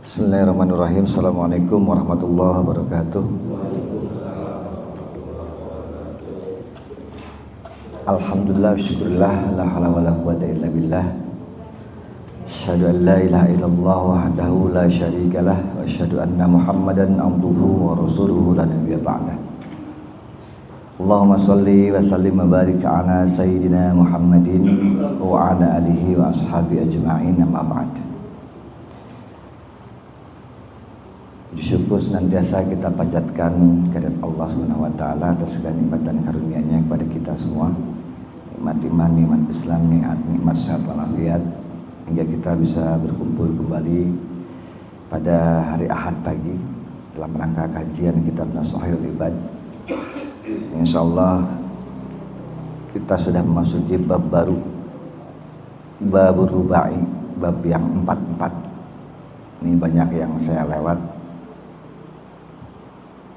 Bismillahirrahmanirrahim. Assalamualaikum warahmatullahi wabarakatuh. Alhamdulillah, syukurillah, la haula wala quwata illa billah. Asyhadu an la ilaha illallah wahdahu la syarikalah wa asyhadu anna Muhammadan abduhu wa rasuluhu la nabiyya ba'dah. Allahumma shalli wa sallim wa barik ala sayyidina Muhammadin wa ala alihi wa ashabihi ajma'in, amma ba'd. Syukur senantiasa kita panjatkan kehadirat Allah Subhanahu wa taala atas segala nikmat dan karunia-Nya kepada kita semua. Nikmat iman, nikmat Islam, nikmat sehat walafiat, hingga kita bisa berkumpul kembali pada hari Ahad pagi dalam rangka kajian kitab Nashahul Ibad. Insyaallah kita sudah memasuki bab baru, bab rubai, bab yang 44. Ini banyak yang saya lewat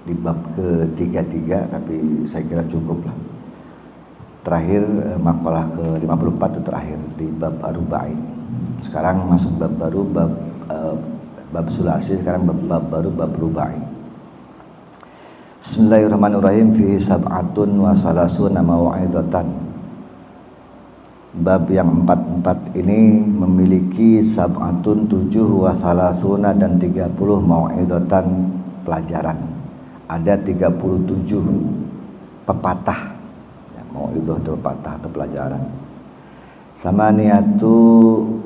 di bab ke-33, tapi saya kira cukup lah. Terakhir makalah ke-54 itu terakhir di bab rubai. Sekarang masuk bab baru, bab sulasi. Sekarang bab baru, bab rubai. Bismillahirrahmanirrahim. Fihi sab'atun wa salasuna maw'idatan. Bab yang 44 ini memiliki sab'atun 7 wa salasuna dan 30 maw'idatan pelajaran. Ada 37 pepatah ya, mau'idhah itu pepatah atau pelajaran. Samaniyatu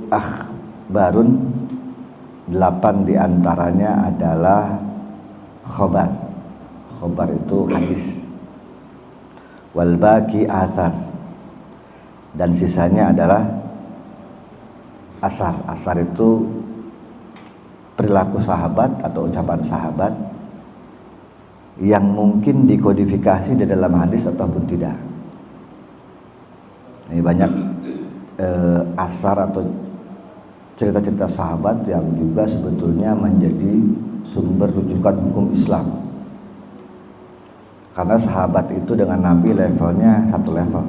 akhbarun, 8 diantaranya adalah khobar. Khobar itu hadis. Wal baqi athar, dan sisanya adalah asar. Asar itu perilaku sahabat atau ucapan sahabat yang mungkin dikodifikasi di dalam hadis ataupun tidak. Ini banyak asar atau cerita-cerita sahabat yang juga sebetulnya menjadi sumber rujukan hukum Islam. Karena sahabat itu dengan Nabi levelnya satu level.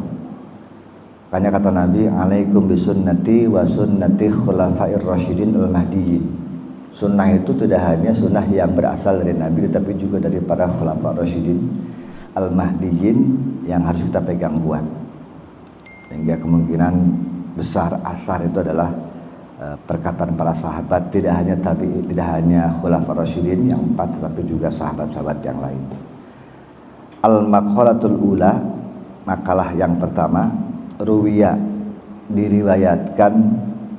Makanya kata Nabi, alaikum bisunnati wa sunnati khulafair rasyidin al-mahdiyyin. Sunnah itu tidak hanya sunnah yang berasal dari Nabi, tetapi juga dari para khulafa rasyidin al-mahdiyyin yang harus kita pegang kuat. Sehingga kemungkinan besar asar itu adalah perkataan para sahabat, tidak hanya tabi'in, tidak hanya khulafa rasyidin yang 4, tetapi juga sahabat-sahabat yang lain. Al-maqalatul ula, makalah yang pertama, ruwiya, diriwayatkan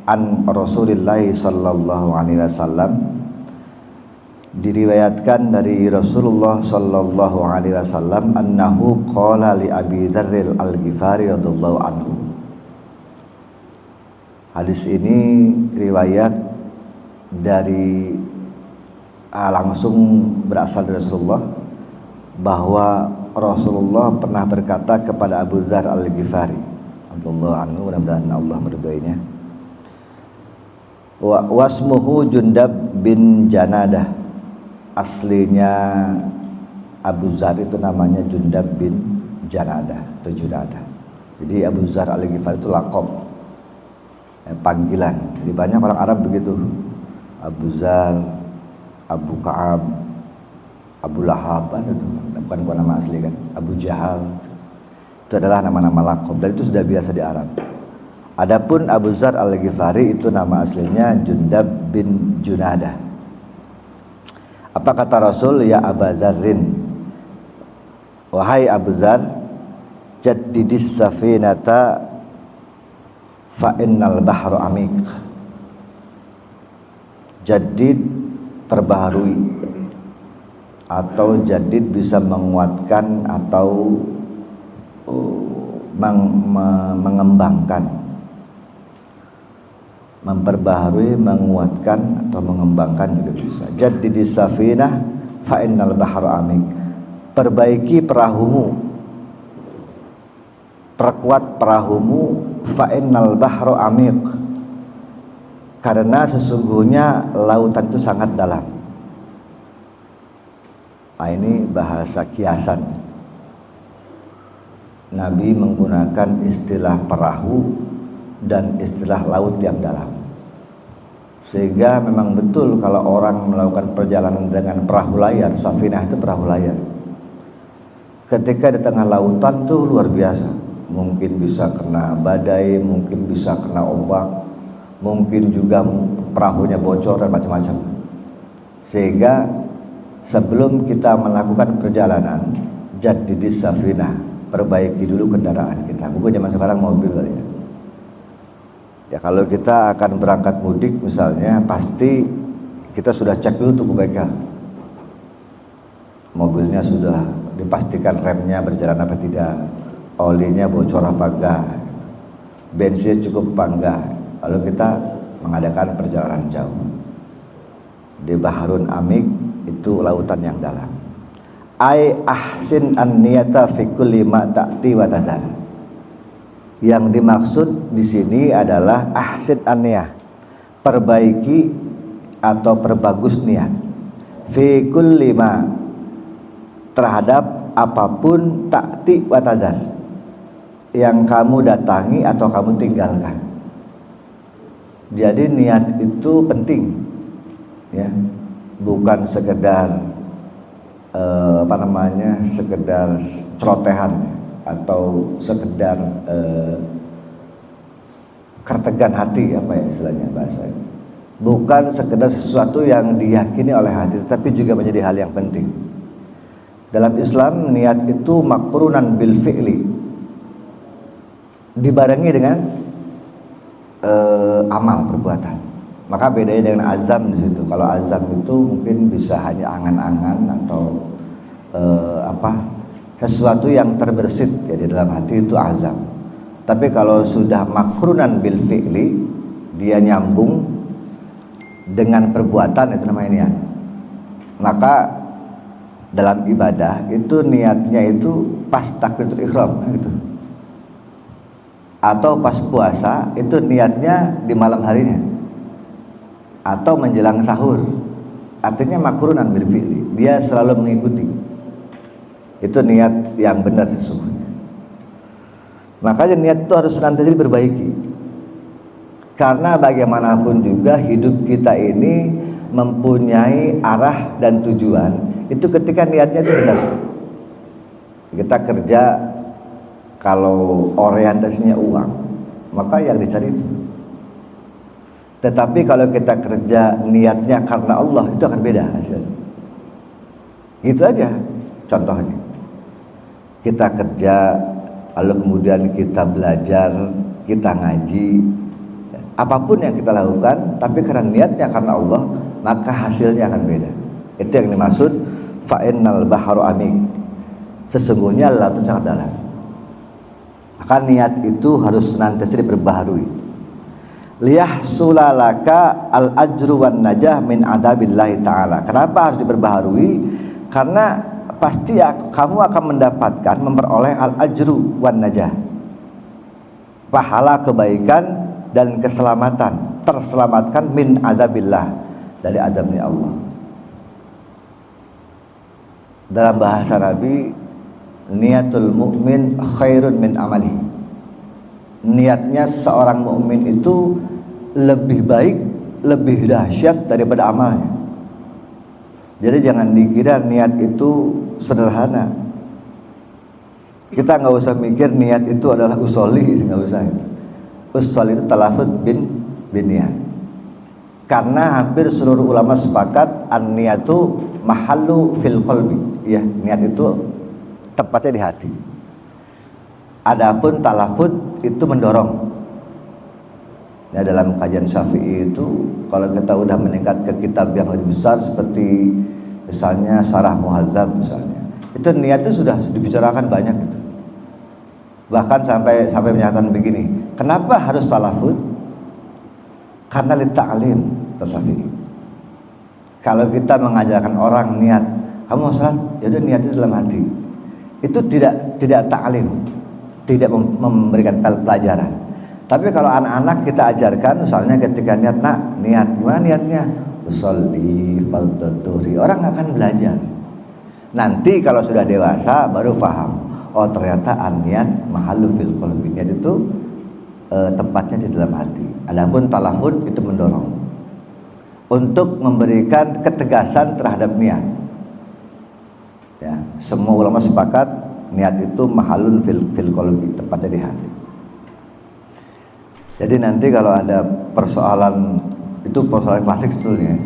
an Rasulillah sallallahu alaihi wasallam, diriwayatkan dari Rasulullah sallallahu alaihi wasallam, annahu qala li Abi Dzar al-Ghifari radhiyallahu anhu. Hadis ini riwayat dari langsung berasal dari Rasulullah, bahwa Rasulullah pernah berkata kepada Abu Dzar al-Ghifari radhiyallahu anhu, mudah-mudahan Allah meridhoinya. Wasmuhu Jundab bin Janadah. Aslinya Abu Dzar itu namanya Jundab bin Janadah atau Junadah. Jadi Abu Dzar al-Ghifari itu laqab, panggilan. Jadi banyak orang Arab begitu. Abu Dzar, Abu Ka'ab, Abu Lahab, itu bukan nama asli kan. Abu Jahal, itu adalah nama-nama laqab, dan itu sudah biasa di Arab. Adapun Abu Dzar al-Ghifari itu nama aslinya Jundab bin Junadah. Apa kata Rasul? Ya Aba Dzarrin, wahai Abu Dzar, jaddidis safinata fa innal bahra amik. Jadid, perbaharui, atau jadid bisa menguatkan atau mengembangkan, memperbaharui, menguatkan atau mengembangkan juga bisa. Jaddidis safinah fa innal bahra amik. Perbaiki perahumu, perkuat perahumu, fa innal bahra amik, karena sesungguhnya lautan itu sangat dalam. Nah, ini bahasa kiasan. Nabi menggunakan istilah perahu dan istilah laut yang dalam. Sehingga memang betul kalau orang melakukan perjalanan dengan perahu layar, safinah itu perahu layar, ketika di tengah lautan tuh luar biasa. Mungkin bisa kena badai, mungkin bisa kena ombak, mungkin juga perahunya bocor dan macam-macam. Sehingga sebelum kita melakukan perjalanan, jaddidis safinah, perbaiki dulu kendaraan kita. Mungkin zaman sekarang mobil kali ya. Ya kalau kita akan berangkat mudik misalnya, pasti kita sudah cek dulu tuh kebaikan. Mobilnya sudah dipastikan remnya berjalan apa tidak, olinya bocor apa enggak, bensin cukup apa enggak. Lalu kita mengadakan perjalanan jauh di Bahrun Amik, itu lautan yang dalam. Ai ahsin an-niyata fi kulli ma ta'ti wa tadal. Yang dimaksud di sini adalah ahsin an-niyah, perbaiki atau perbagus niat, fi kulli ma, terhadap apapun, ta'ti wa tadal, yang kamu datangi atau kamu tinggalkan. Jadi niat itu penting ya, bukan sekedar sekedar celotehan atau sekedar kertegan hati, apa ya istilahnya bahasa ini. Bukan sekedar sesuatu yang diyakini oleh hati, tapi juga menjadi hal yang penting. Dalam Islam niat itu makrunan bil fi'li, dibarengi dengan amal perbuatan. Maka bedanya dengan azam di situ. Kalau azam itu mungkin bisa hanya angan-angan atau sesuatu yang terbersit ya di dalam hati, itu azam. Tapi kalau sudah makrunan bil fi'li, dia nyambung dengan perbuatan, itu namanya niat. Maka dalam ibadah itu niatnya itu pas takbiratul ihram gitu. Atau pas puasa itu niatnya di malam harinya, atau menjelang sahur. Artinya makrunan bil fi'li, dia selalu mengikuti. Itu niat yang benar sesungguhnya. Makanya niat itu harus senantiasa diperbaiki, karena bagaimanapun juga hidup kita ini mempunyai arah dan tujuan. Itu ketika niatnya itu benar. Kita kerja, kalau orientasinya uang, maka yang dicari itu. Tetapi kalau kita kerja niatnya karena Allah, itu akan beda hasilnya. Itu aja contohnya. Kita kerja, lalu kemudian kita belajar, kita ngaji, apapun yang kita lakukan, tapi karena niatnya karena Allah, maka hasilnya akan beda. Itu yang dimaksud fa'innal baharu amik, sesungguhnya lautan sangat dalam. Maka niat itu harus senantiasa diperbaharui. Liyahsulalaka al-ajru wan najah min adabillahi ta'ala. Kenapa harus diperbaharui? Karena pasti kamu akan mendapatkan, memperoleh al-ajru wan najah, pahala kebaikan dan keselamatan, terselamatkan min adabillah, dari azabnya Allah. Dalam bahasa Nabi, niatul mu'min khairun min amali. Niatnya seorang mukmin itu lebih baik, lebih dahsyat daripada amalnya. Jadi jangan dikira niat itu sederhana. Kita nggak usah mikir niat itu adalah usoli, nggak usah. Usoli itu talafut bin niat. Karena hampir seluruh ulama sepakat an-niyatu mahallu fil qalbi. Ya, niat itu tepatnya di hati. Adapun talafut itu mendorong. Ya, dalam kajian Syafi'i itu kalau kita udah meningkat ke kitab yang lebih besar seperti misalnya Syarah Muhadzab misalnya, itu niat itu sudah dibicarakan banyak itu. Bahkan sampai menyatakan begini, kenapa harus talafut? Karena li ta'lim Syafi'i. Kalau kita mengajarkan orang niat, kamu mau salat, ya udah niatnya dalam hati. Itu tidak ta'lim, tidak memberikan pelajaran. Tapi kalau anak-anak kita ajarkan, misalnya ketika niat, niat gimana niatnya? Usolli fardhu, orang akan belajar. Nanti kalau sudah dewasa baru paham. Oh ternyata niat mahallu fil qalbi, niat itu tempatnya di dalam hati. Adapun talafut itu mendorong. untuk memberikan ketegasan terhadap niat. Ya, semua ulama sepakat niat itu mahalun fil qalbi, tempatnya di hati. Jadi nanti kalau ada persoalan, itu persoalan klasik sebetulnya,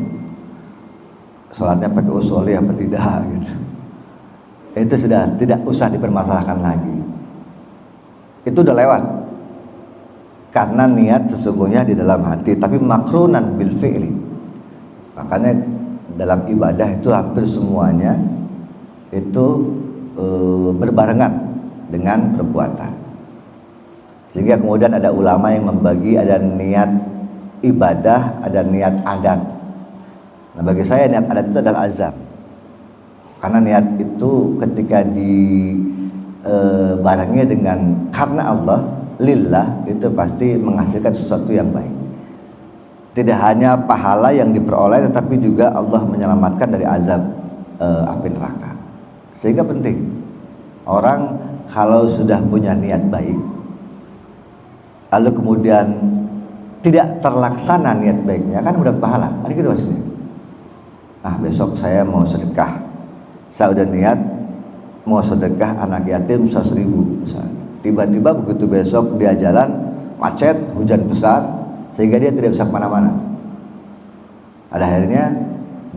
sholatnya pakai usuli apa tidak gitu, itu sudah tidak usah dipermasalahkan lagi, itu udah lewat. Karena niat sesungguhnya di dalam hati, tapi makrunan bil fi'li. Makanya dalam ibadah itu hampir semuanya itu berbarengan dengan perbuatan. Sehingga kemudian ada ulama yang membagi, ada niat ibadah, ada niat adat. Nah, bagi saya niat adat itu adalah azam. Karena niat itu ketika dibarengi dengan karena Allah, lillah, itu pasti menghasilkan sesuatu yang baik. Tidak hanya pahala yang diperoleh, tetapi juga Allah menyelamatkan dari azab api neraka. Sehingga penting orang kalau sudah punya niat baik, lalu kemudian tidak terlaksana niat baiknya, kan udah pahala. Ada gitu maksudnya. Besok saya mau sedekah, saya udah niat mau sedekah anak yatim 100.000 misalnya. Tiba-tiba begitu besok dia jalan macet, hujan besar, sehingga dia tidak bisa kemana-mana. Pada akhirnya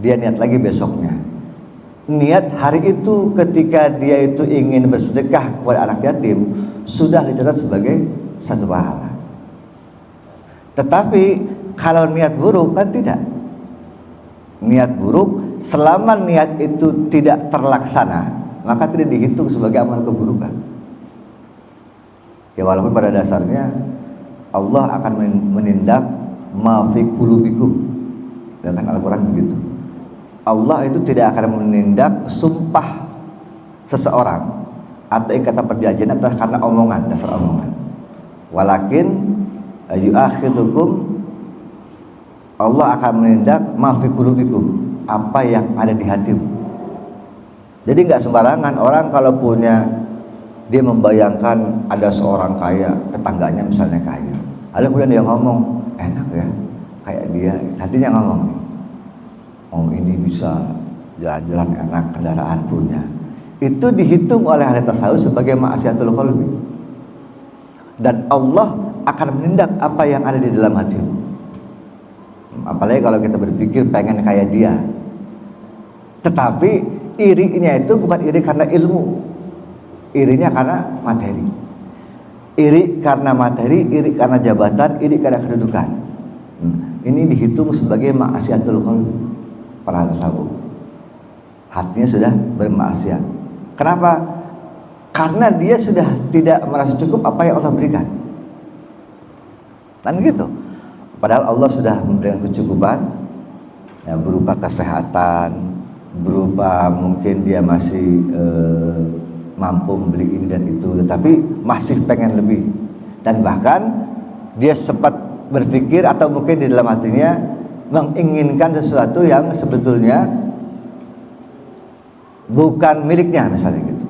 dia niat lagi besoknya. Niat hari itu ketika dia itu ingin bersedekah kepada anak yatim sudah dicatat sebagai satu pahala. Tetapi kalau niat buruk kan tidak. Niat buruk selama niat itu tidak terlaksana, maka tidak dihitung sebagai amal keburukan. Ya walaupun pada dasarnya Allah akan menindak ma fi qulubikum. Dengan Al-Quran begitu. Allah itu tidak akan menindak sumpah seseorang atau ikatan perjanjian atau karena omongan, dasar omongan. Walakin yu'akhidukum, Allah akan menindak ma fi qulubikum, apa yang ada di hatimu. Jadi nggak sembarangan orang kalau punya, dia membayangkan ada seorang kaya, tetangganya misalnya kaya, lalu kemudian dia ngomong, enak ya kayak dia, hatinya ngomong, oh ini bisa jalan-jalan enak, kendaraan punya. Itu dihitung oleh ahli tasawuf sebagai ma'asiyatul qalbi. Dan Allah akan menindak apa yang ada di dalam hatimu. Apalagi kalau kita berpikir pengen kayak dia. Tetapi irinya itu bukan iri karena ilmu, irinya karena materi. Iri karena materi, iri karena jabatan, iri karena kedudukan. Ini dihitung sebagai ma'asiyatul qalbi para tasawuf. Hatinya sudah bermaksiat. Kenapa? Karena dia sudah tidak merasa cukup apa yang Allah berikan. Kan gitu. Padahal Allah sudah memberikan kecukupan, ya, berupa kesehatan, berupa mungkin dia masih mampu membeli ini dan itu, tetapi masih pengen lebih. Dan bahkan dia sempat berpikir atau mungkin di dalam hatinya menginginkan sesuatu yang sebetulnya bukan miliknya, misalnya gitu.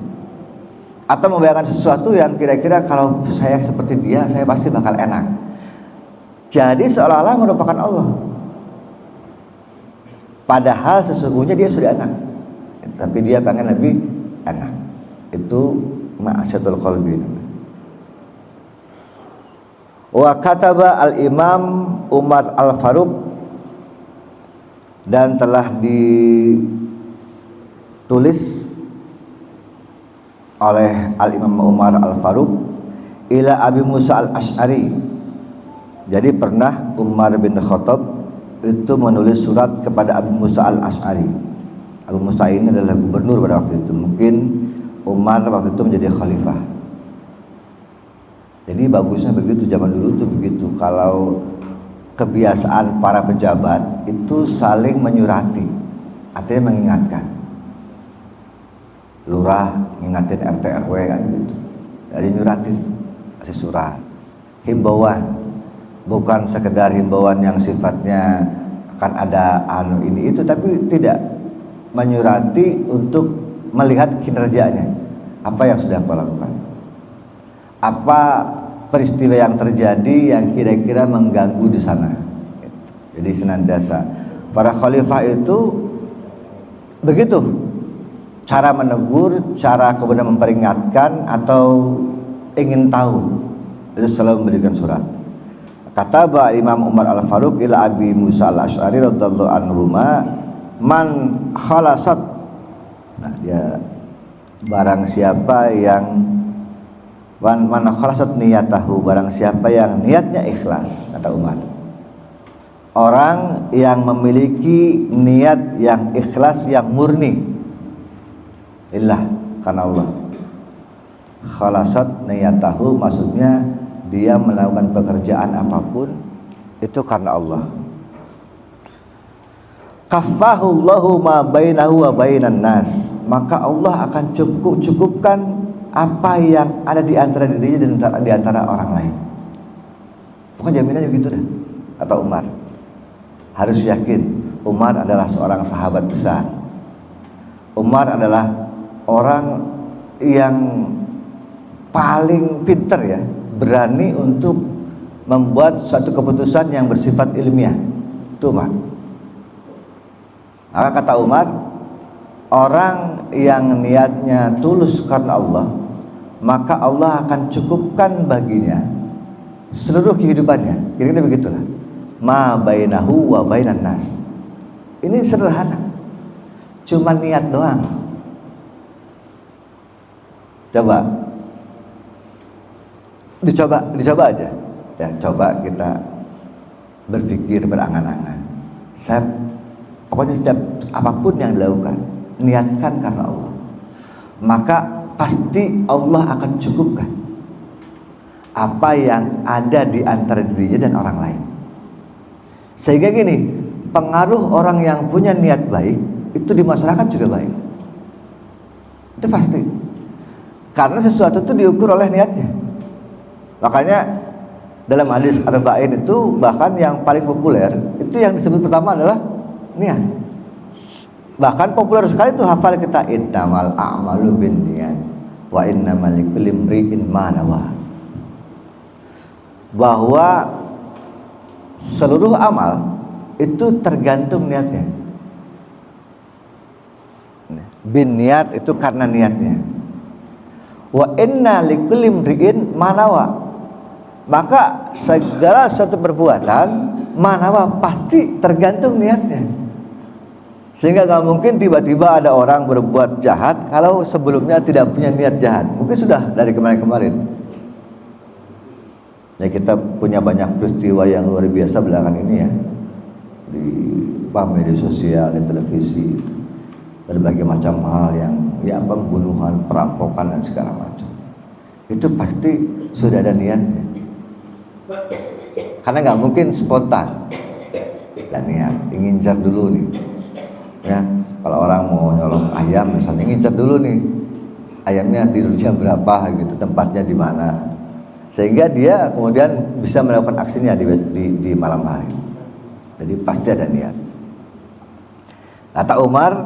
Atau membayangkan sesuatu yang kira-kira kalau saya seperti dia, saya pasti bakal enak. Jadi seolah-olah merupakan Allah, padahal sesungguhnya dia sudah enak, tapi dia pengen lebih enak. Itu ma'asyatul qalbi. Wa kataba al-Imam Umar al-Faruq, dan telah ditulis oleh al-Imam Umar al-Faruq ila Abi Musa al-Asy'ari. Jadi pernah Umar bin Khattab itu menulis surat kepada Abu Musa al-Asy'ari. Abu Musa ini adalah gubernur pada waktu itu. Mungkin Umar waktu itu menjadi khalifah. Jadi bagusnya begitu, zaman dulu tuh begitu. Kalau kebiasaan para pejabat itu saling menyurati, artinya mengingatkan. Lurah ngingatin RT RW kan gitu. Jadi nyuratin, kasih surat. Himbauan, bukan sekedar himbauan yang sifatnya akan ada ini itu, tapi tidak, menyurati untuk melihat kinerjanya, apa yang sudah kau lakukan, apa peristiwa yang terjadi yang kira-kira mengganggu di sana. Jadi senantiasa Para khalifah itu begitu cara menegur, cara kemudian memperingatkan atau ingin tahu, itu selalu memberikan surat. Kata Imam Umar Al-Faruq ila Abi Musa Al-Asy'ari radhiyallahu anhuma, man khalasat. Nah, dia barang siapa yang man khalasat niyatahu, barang siapa yang niatnya ikhlas, kata Umar. Orang yang memiliki niat yang ikhlas, yang murni, illah, karena Allah. Khalasat niyatahu maksudnya dia melakukan pekerjaan apapun itu karena Allah. Kaffahullahu ma bainahu wa bainan nas, maka Allah akan cukupkan apa yang ada di antara dirinya dan di antara orang lain. Bukan jaminannya begitu dah, kata Umar. Harus yakin Umar adalah seorang sahabat besar. Umar adalah orang yang paling pintar ya, berani untuk membuat suatu keputusan yang bersifat ilmiah. Itu Umar. Maka kata Umar, orang yang niatnya tulus karena Allah, maka Allah akan cukupkan baginya seluruh kehidupannya. Kira-kira begitulah. Ma bainahu wa bainan nas. Ini sederhana, cuma niat doang. Dicoba aja ya, coba kita berpikir, berangan-angan. Pokoknya setiap apapun yang dilakukan, niatkan karena Allah, maka pasti Allah akan cukupkan apa yang ada di antara dirinya dan orang lain. Sehingga gini, pengaruh orang yang punya niat baik itu di masyarakat juga baik. Itu pasti. Karena sesuatu itu diukur oleh niatnya. Makanya dalam hadis arba'in itu bahkan yang paling populer itu yang disebut pertama adalah niat. Bahkan populer sekali itu hafal kita, innamal a'malu binniyat wa innamal likulli imri'in ma nawa. Bahwa seluruh amal itu tergantung niatnya. Bin niat itu karena niatnya. Wa inna likulli imri'in manawa. Maka segala suatu perbuatan manawa pasti tergantung niatnya. Sehingga gak mungkin tiba-tiba ada orang berbuat jahat kalau sebelumnya tidak punya niat jahat. Mungkin sudah dari kemarin-kemarin. Ya, kita punya banyak peristiwa yang luar biasa belakangan ini ya, di media sosial, di televisi, berbagai macam hal yang ya pembunuhan, perampokan dan segala macam. Itu pasti sudah ada niatnya. Karena nggak mungkin spontan. Dan niat, ngincar dulu nih. Ya, kalau orang mau nyolong ayam misalnya, ngincar dulu nih ayamnya tidurnya berapa gitu, tempatnya di mana. Sehingga dia kemudian bisa melakukan aksinya di malam hari. Jadi pasti ada niat. Kata Umar,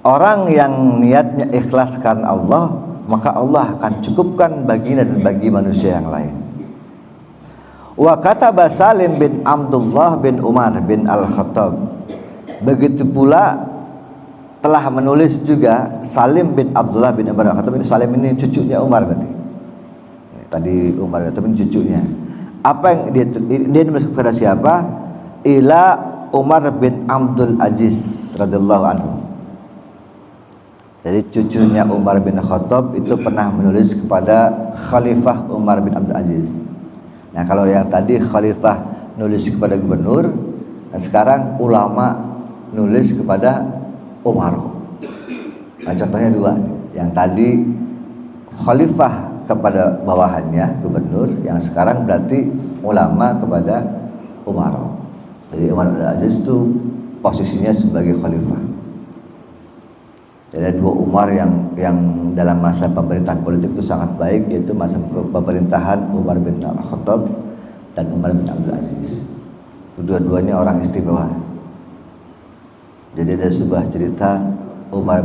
orang yang niatnya ikhlas karena Allah, maka Allah akan cukupkan baginya dan bagi manusia yang lain. Wa kataba Salim bin Abdullah bin Umar bin Al-Khattab. Begitu pula telah menulis juga Salim bin Abdullah bin Umar Al-Khattab. Ini Salim ini cucunya Umar berarti. Tadi Umar itu cucunya. Apa yang dia menulis kepada siapa? Ila Umar bin Abdul Aziz radhiyallahu anhu. Jadi cucunya Umar bin Khattab itu pernah menulis kepada Khalifah Umar bin Abdul Aziz. Nah, kalau yang tadi Khalifah nulis kepada gubernur, nah sekarang ulama nulis kepada Umar. Nah, contohnya dua. Yang tadi Khalifah kepada bawahannya gubernur, yang sekarang berarti ulama kepada Umar. Jadi Umar bin Aziz itu posisinya sebagai khalifah. Jadi ada dua Umar yang dalam masa pemerintahan politik itu sangat baik, yaitu masa pemerintahan Umar bin Al-Khattab dan Umar bin Abdul Aziz. Dua-duanya orang istimewa. Jadi ada sebuah cerita, Umar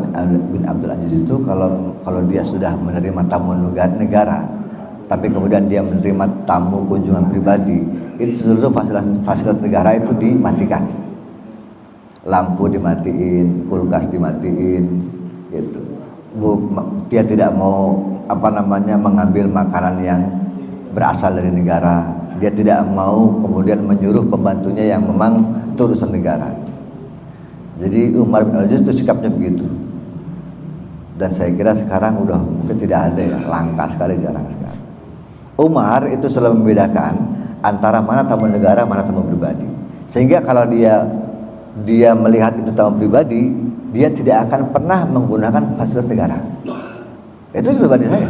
bin Abdul Aziz itu kalau dia sudah menerima tamu negara, tapi kemudian dia menerima tamu kunjungan pribadi, itu seluruh fasilitas negara itu dimatikan. lampu dimatiin, kulkas dimatiin, gitu. Dia tidak mau mengambil makanan yang berasal dari negara. Dia tidak mau kemudian menyuruh pembantunya yang memang itu urusan negara. Jadi Umar bin Abdul Aziz itu sikapnya begitu. Dan saya kira sekarang udah mungkin tidak ada ya, langka sekali, jarang sekali. Umar itu selalu membedakan antara mana tamu negara, mana tamu pribadi. Sehingga kalau dia melihat itu tamu pribadi, dia tidak akan pernah menggunakan fasilitas negara. Itu pribadi saya.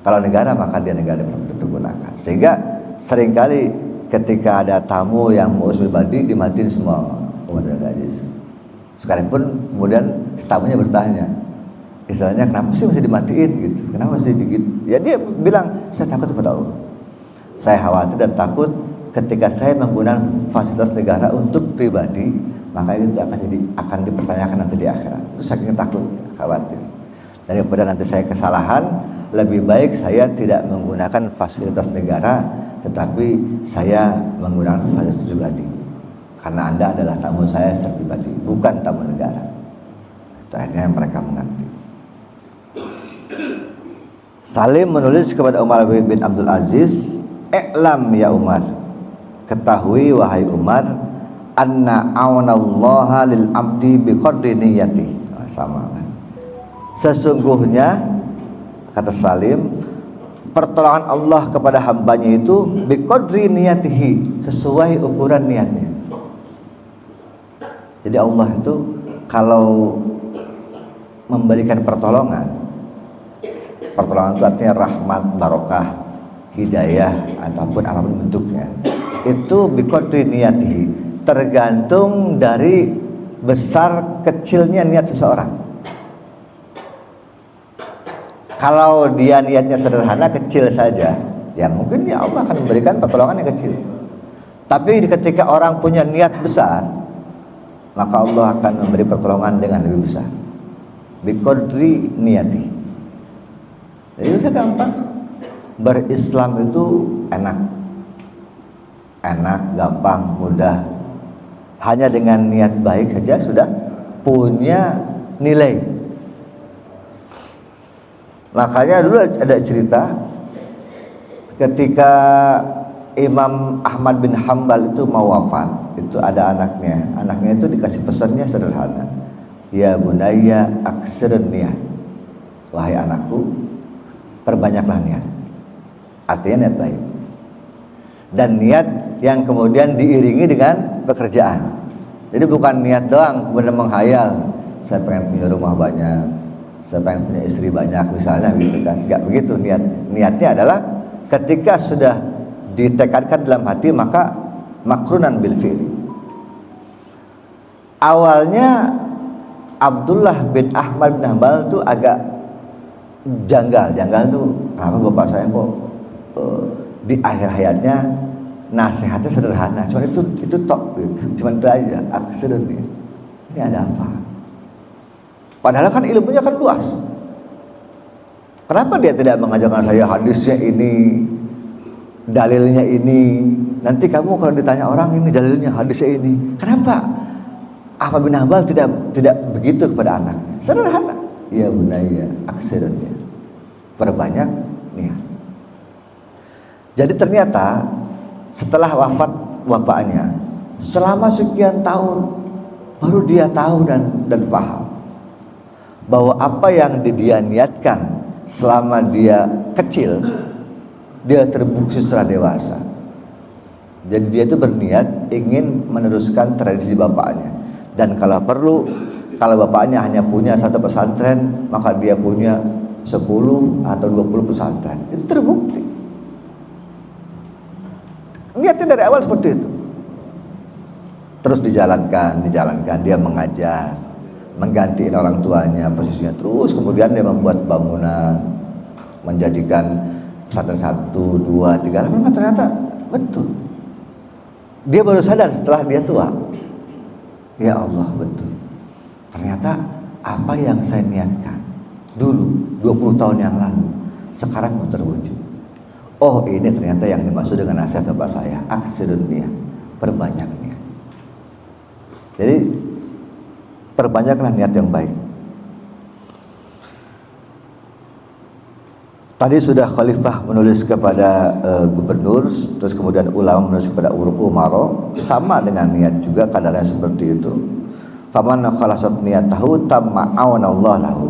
Kalau negara maka dia negara digunakan. Sehingga seringkali ketika ada tamu yang mau pribadi dimatiin semua Umar bin Abdul Aziz. Sekalipun kemudian tamunya bertanya, istilahnya kenapa sih mesti dimatiin gitu? Kenapa mesti gitu? Ya dia bilang, saya takut kepada Allah. Saya khawatir dan takut ketika saya menggunakan fasilitas negara untuk pribadi, maka itu akan dipertanyakan nanti di akhirat. Itu saking takut, khawatir. Daripada nanti saya kesalahan, lebih baik saya tidak menggunakan fasilitas negara, tetapi saya menggunakan fasilitas pribadi. Karena Anda adalah tamu saya secara pribadi, bukan tamu negara. Itu akhirnya mereka mengerti. Salim menulis kepada Umar bin Abdul Aziz, "I'lam ya Umar, ketahui wahai Umar, anna aunallaha lil abdi biqadri niyyati." Sama kan? Sesungguhnya kata Salim, pertolongan Allah kepada hambanya itu biqadri niyatihi, sesuai ukuran niatnya. Jadi Allah itu kalau memberikan pertolongan itu artinya rahmat, barokah, hidayah ataupun apapun bentuknya, itu biqadri niyatihi, tergantung dari besar kecilnya niat seseorang. Kalau dia niatnya sederhana, kecil saja, ya mungkin ya Allah akan memberikan pertolongan yang kecil. Tapi ketika orang punya niat besar, maka Allah akan memberi pertolongan dengan lebih besar. Biqadri niyati. Jadi udah gampang. Berislam itu enak, gampang, mudah. Hanya dengan niat baik saja sudah punya nilai. Makanya dulu ada cerita ketika Imam Ahmad bin Hambal itu mau wafat, itu ada anaknya itu dikasih pesannya sederhana, ya bunayya aksirun niyat, wahai anakku, perbanyaklah niat. Artinya niat baik, dan niat yang kemudian diiringi dengan pekerjaan. Jadi bukan niat doang kemudian menghayal, saya pengen punya rumah banyak, saya pengen punya istri banyak misalnya gitu kan. Enggak begitu niatnya adalah ketika sudah ditekadkan dalam hati maka makrunan bil fi'li. Awalnya Abdullah bin Ahmad bin Hanbal itu agak janggal tuh, kenapa bapak saya kok di akhir hayatnya nasihatnya sederhana, cuma itu tok gitu. Cuma itu aja, aksirun ini ada apa? Padahal kan ilmunya kan luas. Kenapa dia tidak mengajarkan saya hadisnya ini, dalilnya ini? Nanti kamu kalau ditanya orang ini dalilnya hadisnya ini, kenapa Ahmad bin Hanbal tidak begitu kepada anaknya? Sederhana. Ya bunayya aksirnya, perbanyak niat. Jadi ternyata setelah wafat bapaknya, selama sekian tahun baru dia tahu dan paham bahwa apa yang dia niatkan selama dia kecil, dia terbukti setelah dewasa. Jadi dia itu berniat ingin meneruskan tradisi bapaknya, dan kalau perlu, kalau bapaknya hanya punya satu pesantren, maka dia punya 10 atau 20 pesantren. Itu terbukti. Niatnya dari awal seperti itu. Terus dijalankan, dia mengajar, menggantiin orang tuanya posisinya, terus kemudian dia membuat bangunan, menjadikan pesantren 1, 2, 3, lama ternyata betul. Dia baru sadar setelah dia tua. Ya Allah, betul. Ternyata apa yang saya niatkan dulu 20 tahun yang lalu sekarang terwujud. Oh, ini ternyata yang dimaksud dengan nasihat bapak saya, aksirun niat, perbanyak niat. Jadi perbanyaklah niat yang baik. Tadi sudah khalifah menulis kepada gubernur, terus kemudian ulama menulis kepada umaro, sama dengan niat juga kadarnya seperti itu. Faman khalasat niyatahu tamma awanallahu lahu.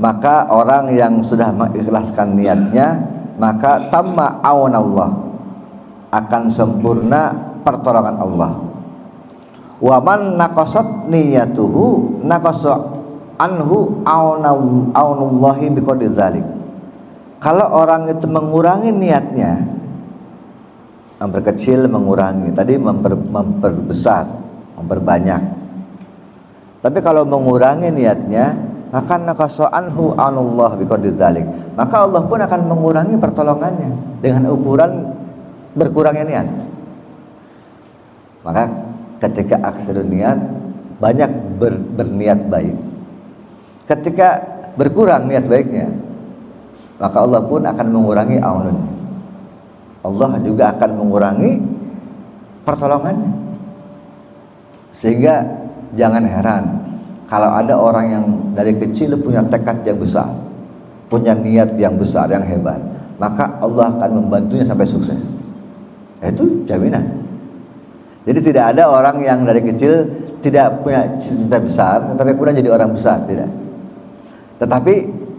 Maka orang yang sudah mengikhlaskan niatnya, maka tamma awanallah, akan sempurna pertolongan Allah. Wa man naqasat niyatuhu naqasa anhu aunullahi biqadri dzalik. Kalau orang itu mengurangi niatnya, memperkecil, mengurangi, tadi memperbesar, memperbanyak. Tapi kalau mengurangi niatnya, maka naqasa anhu aunullahi biqadri dzalik. Maka Allah pun akan mengurangi pertolongannya dengan ukuran berkurangnya niat. Maka ketika aksirun niat, banyak berniat baik. Ketika berkurang niat baiknya, maka Allah pun akan mengurangi aunun. Allah juga akan mengurangi pertolongannya. Sehingga jangan heran kalau ada orang yang dari kecil punya tekad yang besar, punya niat yang besar, yang hebat, maka Allah akan membantunya sampai sukses. Itu jaminan. Jadi tidak ada orang yang dari kecil tidak punya cita-cita besar tetapi kemudian jadi orang besar, tidak. Tetapi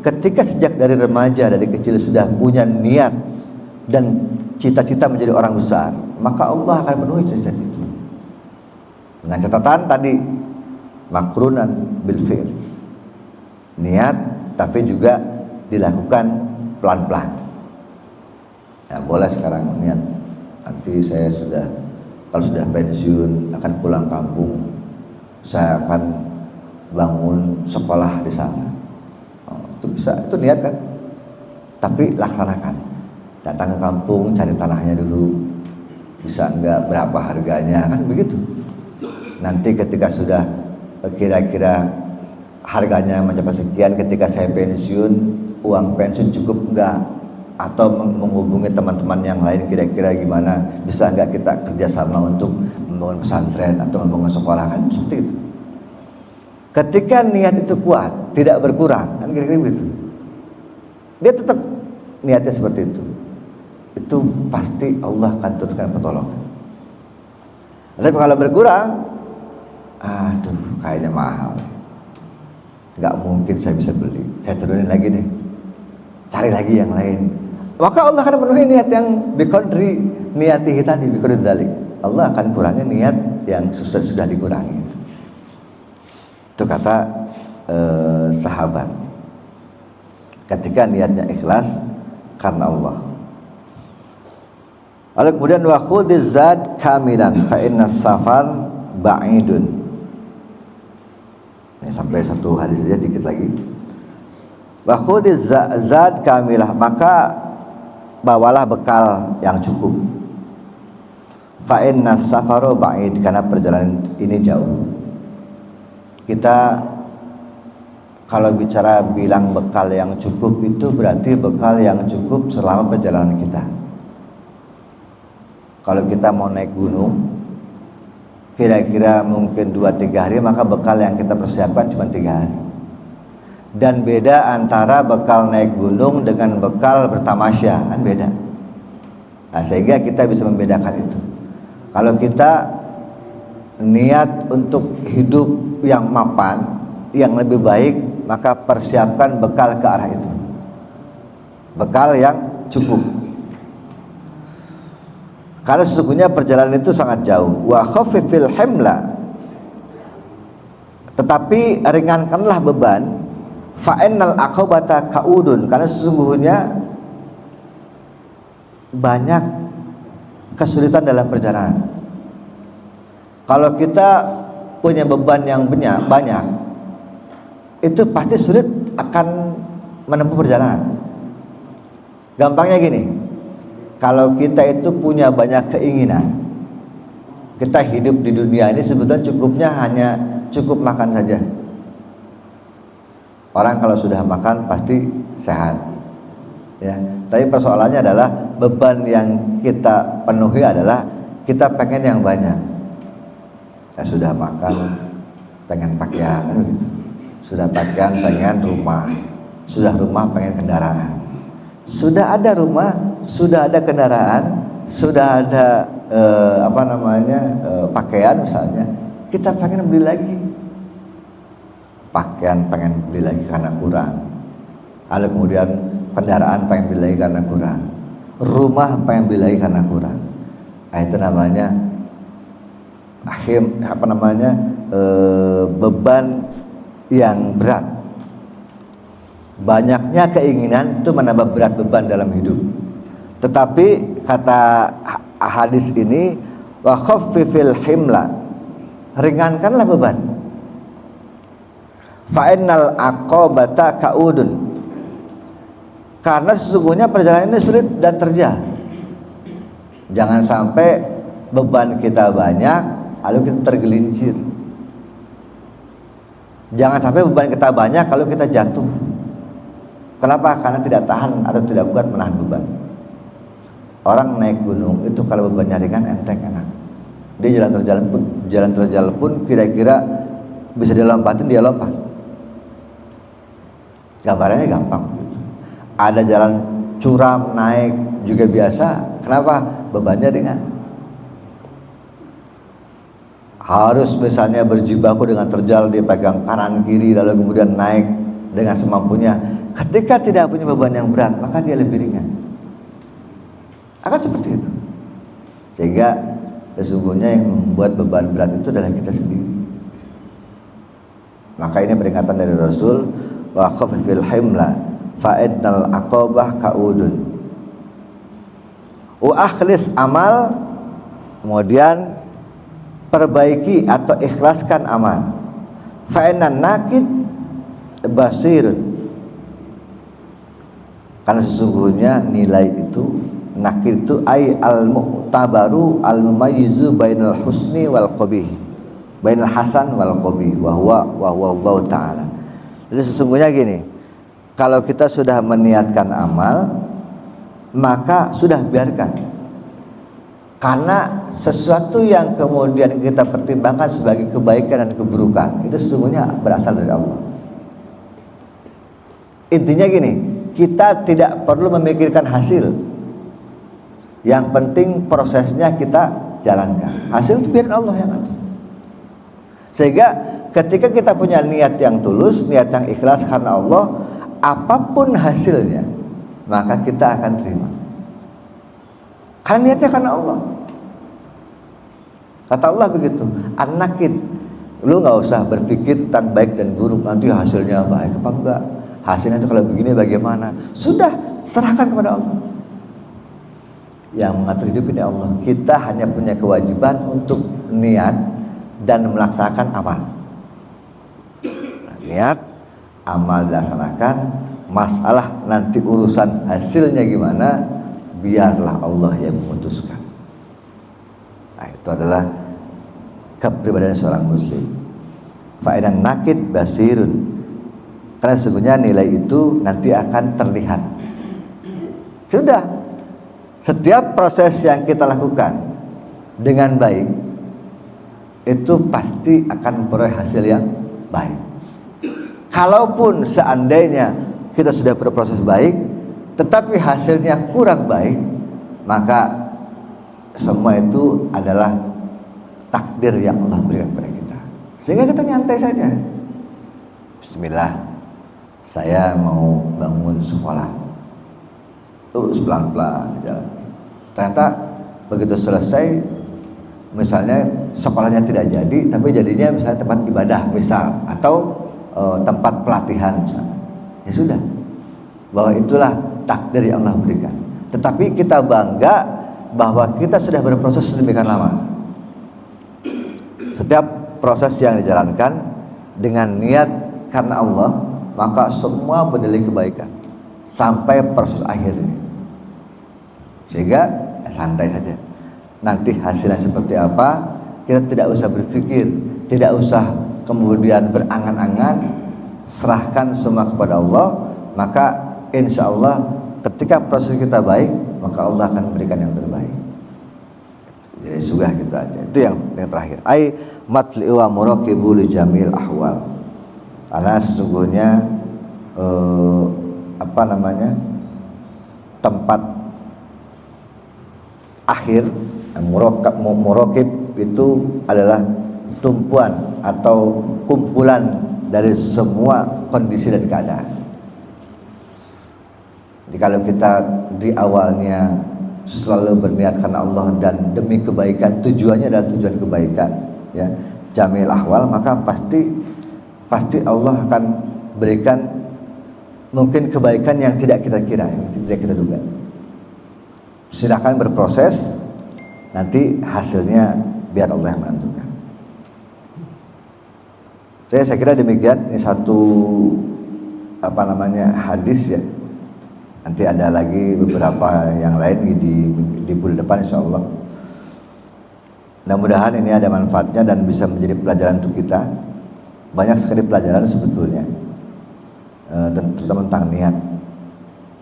ketika sejak dari remaja, dari kecil sudah punya niat dan cita-cita menjadi orang besar, maka Allah akan penuhi cita-cita itu. Dengan catatan tadi makrunan bil fi'l. Niat tapi juga dilakukan pelan-pelan. Ya, boleh sekarang niat, nanti saya kalau sudah pensiun akan pulang kampung, saya akan bangun sekolah di sana. Itu bisa, itu niat kan? Tapi laksanakan. Datang ke kampung, cari tanahnya dulu, bisa enggak, berapa harganya, kan begitu. Nanti ketika sudah kira-kira harganya mencapai sekian, ketika saya pensiun, uang pensiun cukup enggak? Atau menghubungi teman-teman yang lain, kira-kira gimana, bisa enggak kita kerjasama untuk membangun pesantren atau membangun sekolah, kan seperti itu. Ketika niat itu kuat, tidak berkurang, kan kira-kira begitu, dia tetap niatnya seperti itu pasti Allah akan turunkan pertolongan. Tapi kalau berkurang, aduh kayaknya mahal, nggak mungkin saya bisa beli, saya turunin lagi deh, cari lagi yang lain. Maka Allah akan memenuhi niat yang biqadri niatihi tadi, biqadri dzalik. Allah akan kurangi niat yang sudah dikurangi. Itu kata sahabat, ketika niatnya ikhlas karena Allah. Lalu kemudian wa khudhiz zad kamilan fa inna safar ba'idun. Sampai satu hadis saja, dikit lagi. Wa khudhiz zad kamilah, maka bawalah bekal yang cukup. Fa inna safaru ba'id, karena perjalanan ini jauh. Kita kalau bicara bilang bekal yang cukup, itu berarti bekal yang cukup selama perjalanan kita. Kalau kita mau naik gunung, kira-kira mungkin 2-3 hari, maka bekal yang kita persiapkan cuma 3 hari. Dan beda antara bekal naik gunung dengan bekal bertamasya, kan beda. Nah, sehingga kita bisa membedakan itu. Kalau kita niat untuk hidup yang mapan, yang lebih baik, maka persiapkan bekal ke arah itu, bekal yang cukup. Karena sesungguhnya perjalanan itu sangat jauh. Wa khaffifil himla, tetapi ringankanlah beban. Fa innal aqabata kaudun, karena sesungguhnya banyak kesulitan dalam perjalanan. Kalau kita punya beban yang banyak, itu pasti sulit akan menempuh perjalanan. Gampangnya gini, kalau kita itu punya banyak keinginan, kita hidup di dunia ini sebetulnya cukupnya hanya cukup makan saja. Orang kalau sudah makan pasti sehat, ya. Tapi persoalannya adalah beban yang kita penuhi adalah kita pengen yang banyak. sudah makan pengen pakaian gitu. Sudah pakaian pengen rumah. Sudah rumah pengen kendaraan. Sudah ada rumah, sudah ada kendaraan, sudah ada pakaian misalnya, kita pengen beli lagi. Pakaian pengen beli lagi karena kurang. Lalu kemudian kendaraan pengen beli lagi karena kurang. Rumah pengen beli lagi karena kurang. Nah, itu namanya beban yang berat. Banyaknya keinginan itu menambah berat beban dalam hidup. Tetapi kata hadis ini, wa khaffifil himla, ringankanlah beban. Fa innal aqabata kaudun, karena sesungguhnya perjalanan ini sulit dan terjal. Jangan sampai beban kita banyak lalu kita tergelincir. Jangan sampai beban kita banyak kalau kita jatuh. Kenapa? Karena tidak tahan atau tidak kuat menahan beban. Orang naik gunung itu kalau bebannya ringan enteng enak. Dia jalan terjal pun kira-kira bisa dilompatin, dia lompat. Gambarannya gampang. Ada jalan curam naik juga biasa. Kenapa? Bebannya ringan. Harus misalnya berjibaku dengan terjal, dia pegang kanan kiri lalu kemudian naik dengan semampunya. Ketika tidak punya beban yang berat, maka dia lebih ringan. Akan seperti itu. Sehingga sesungguhnya yang membuat beban berat itu adalah kita sendiri. Maka ini peringatan dari Rasul, wa khaffifil himla fa innal aqabah kaudun. Wa akhlis amal, kemudian perbaiki atau ikhlaskan amal. Fa innan nakid basirun, karena sesungguhnya nilai itu, nakir itu ay al-mu'tabaru al-mumayyizu bainal husni wal qabih, bainal hasan wal qabih, wa huwa Allah Ta'ala. Jadi sesungguhnya gini, kalau kita sudah meniatkan amal, maka sudah biarkan. Karena sesuatu yang kemudian kita pertimbangkan sebagai kebaikan dan keburukan, itu sesungguhnya berasal dari Allah. Intinya gini, kita tidak perlu memikirkan hasil. Yang penting prosesnya kita jalankan. Hasil itu biar Allah yang atur. Sehingga ketika kita punya niat yang tulus, niat yang ikhlas karena Allah, apapun hasilnya, maka kita akan terima. Karena niatnya karena Allah. Kata Allah begitu, an-nakid, lu gak usah berpikir tentang baik dan buruk, nanti hasilnya baik apa enggak, hasilnya itu kalau begini bagaimana. Sudah, serahkan kepada Allah. Yang mengatur hidup ini Allah. Kita hanya punya kewajiban untuk niat dan melaksanakan amal. Niat, amal dilaksanakan. Masalah nanti urusan hasilnya gimana, biarlah Allah yang memutuskan. Nah, itu adalah kepribadian seorang muslim. Fa'idan nakid basirun, karena sesungguhnya nilai itu nanti akan terlihat. Sudah, setiap proses yang kita lakukan dengan baik itu pasti akan memperoleh hasil yang baik. Kalaupun seandainya kita sudah berproses baik tetapi hasilnya kurang baik, maka semua itu adalah takdir yang Allah berikan kepada kita. Sehingga kita nyantai saja. Bismillah, saya mau bangun sekolah. Terus pelan-pelan jalan. Ternyata begitu selesai, misalnya sekolahnya tidak jadi, tapi jadinya misalnya tempat ibadah misal, atau tempat pelatihan misalnya. Ya sudah, bahwa itulah takdir yang Allah berikan. Tetapi kita bangga bahwa kita sudah berproses sedemikian lama. Setiap proses yang dijalankan dengan niat karena Allah, maka semua berdalih kebaikan sampai proses akhirnya. Sehingga santai saja. Nanti hasilnya seperti apa, kita tidak usah berpikir, tidak usah kemudian berangan-angan, serahkan semua kepada Allah. Maka insya Allah ketika proses kita baik, maka Allah akan memberikan yang terbaik. Jadi sugah gitu aja. Itu yang terakhir. Ai matli'u wa muraqibu li jamil ahwal. Karena sesungguhnya tempat akhir muraqib itu adalah tumpuan atau kumpulan dari semua kondisi dan keadaan. Jadi kalau kita di awalnya selalu berniat karena Allah dan demi kebaikan, tujuannya adalah tujuan kebaikan, ya, jamil ahwal, maka pasti Allah akan berikan mungkin kebaikan yang tidak kita kira, yang tidak kita duga. Silakan berproses, nanti hasilnya biar Allah yang menentukan. Saya kira demikian. Ini satu hadis, ya. Nanti ada lagi beberapa yang lain di bulan depan insyaallah. Mudah-mudahan ini ada manfaatnya dan bisa menjadi pelajaran untuk kita. Banyak sekali pelajaran sebetulnya, terutama tentang niat.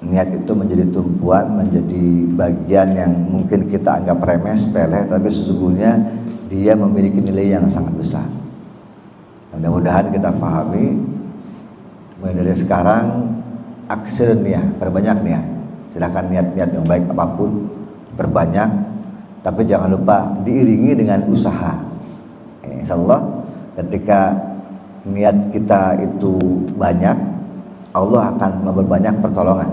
Niat itu menjadi tumpuan, menjadi bagian yang mungkin kita anggap remeh, sepele, tapi sesungguhnya dia memiliki nilai yang sangat besar. Mudah-mudahan kita pahami mulai dari sekarang. Aksir niat, perbanyak niat. Silakan niat-niat yang baik apapun, perbanyak, tapi jangan lupa diiringi dengan usaha. Insyaallah ketika niat kita itu banyak, Allah akan memperbanyak pertolongan.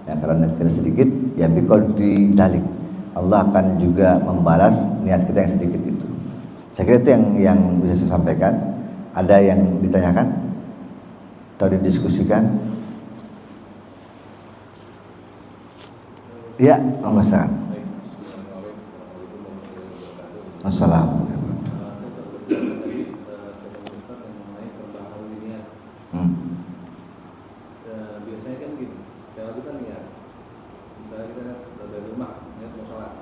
Ya, karena kita sedikit, ya biqadri dalik. Allah akan juga membalas niat kita yang sedikit itu. Saya kira itu yang bisa saya sampaikan. Ada yang ditanyakan atau didiskusikan? Ya, Assalamualaikum. Assalamualaikum. Biasanya kan gitu, kalau kita niat, misalnya kita dari rumah niat mau sholat,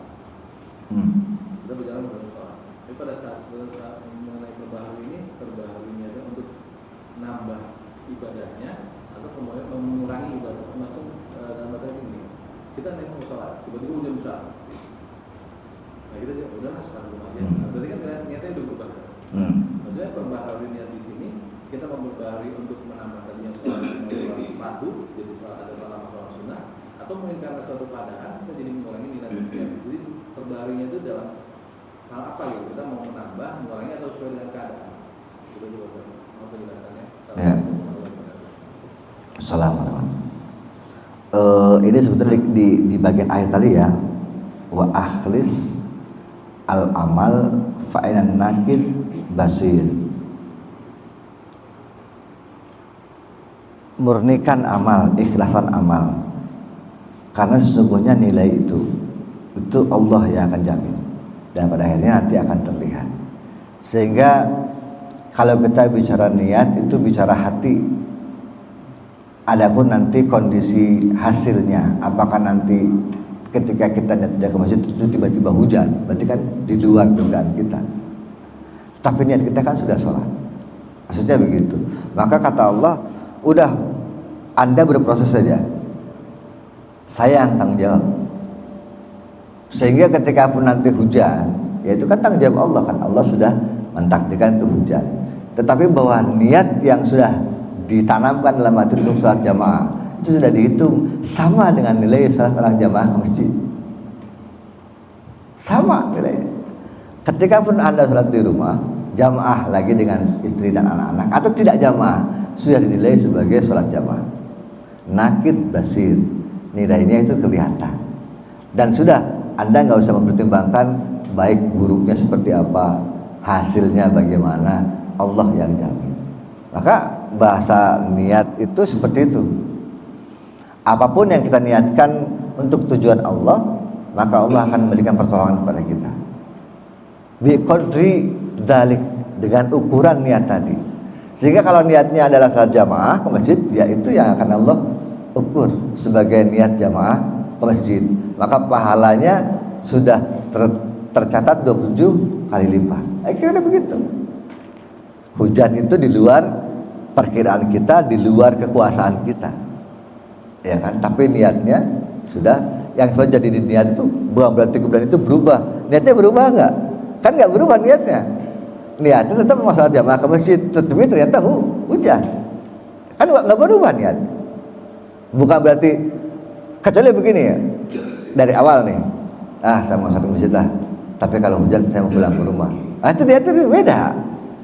kita berjalan menuju sholat. Tapi pada saat mengenai perbaharunya itu untuk nambah ibadahnya atau kemudian mengurangi ibadah, termasuk dalam materi ini. Kita naik mau sholat, tiba-tiba hujan besar. Nah kita udah sekarang rumah aja. Berarti kan niatnya udah berubah. Maksudnya perbaharui niat di sini, kita memperbaharui untuk menambah tadi yang sholat madu, jadi sholat ada sholat sholat sunnah, atau mungkin karena suatu keadaan kita jadi mengurangi niat. Jadi perbaharuinya itu dalam hal apa gitu? Kita mau menambah, mengurangi atau sesuai dengan keadaan. Kita coba mau penjelasannya. Ya. Assalamualaikum. Ini sebetulnya di bagian akhir tadi, ya, wa akhlis al amal fa'inan nakid basir. Murnikan amal, ikhlasan amal, karena sesungguhnya nilai itu Allah yang akan jamin, dan pada akhirnya nanti akan terlihat. Sehingga kalau kita bicara niat itu bicara hati. Adapun nanti kondisi hasilnya, apakah nanti ketika kita tidak ke masjid itu tiba-tiba hujan, berarti kan di luar dugaan kita. Tapi niat kita kan sudah sholat, maksudnya begitu. Maka kata Allah, udah Anda berproses saja, saya yang tanggung jawab. Sehingga ketika pun nanti hujan, ya itu kan tanggung jawab Allah, kan Allah sudah mentakdirkan itu hujan. Tetapi bahwa niat yang sudah ditanamkan dalam hati untuk salat jamaah itu sudah dihitung sama dengan nilai salat orang jamaah ke masjid. Sama nilainya. Ketika pun Anda salat di rumah, jamaah lagi dengan istri dan anak-anak, atau tidak jamaah, sudah dinilai sebagai salat jamaah. Nakid basir, nilainya itu kelihatan. Dan sudah Anda nggak usah mempertimbangkan baik buruknya seperti apa, hasilnya bagaimana, Allah yang jamin. Maka bahasa niat itu seperti itu. Apapun yang kita niatkan untuk tujuan Allah, maka Allah akan memberikan pertolongan kepada kita. Biqadri dzalik, dengan ukuran niat tadi. Sehingga kalau niatnya adalah salat jamaah ke masjid, ya itu yang akan Allah ukur sebagai niat jamaah ke masjid. Maka pahalanya sudah tercatat 27 kali lipat. Akhirnya begitu. Hujan itu di luar perkiraan kita, di luar kekuasaan kita, ya kan? Tapi niatnya sudah yang sudah jadi niat itu bukan berarti kemudian itu berubah. Niatnya berubah nggak? Kan nggak berubah niatnya. Niatnya tetap masalah jamaah ke masjid, tetapi ternyata hujan. Kan nggak berubah niat. Bukan berarti, kecuali begini ya, dari awal nih, saya mau satu masjid lah, tapi kalau hujan saya mau pulang ke rumah. Itu niatnya beda,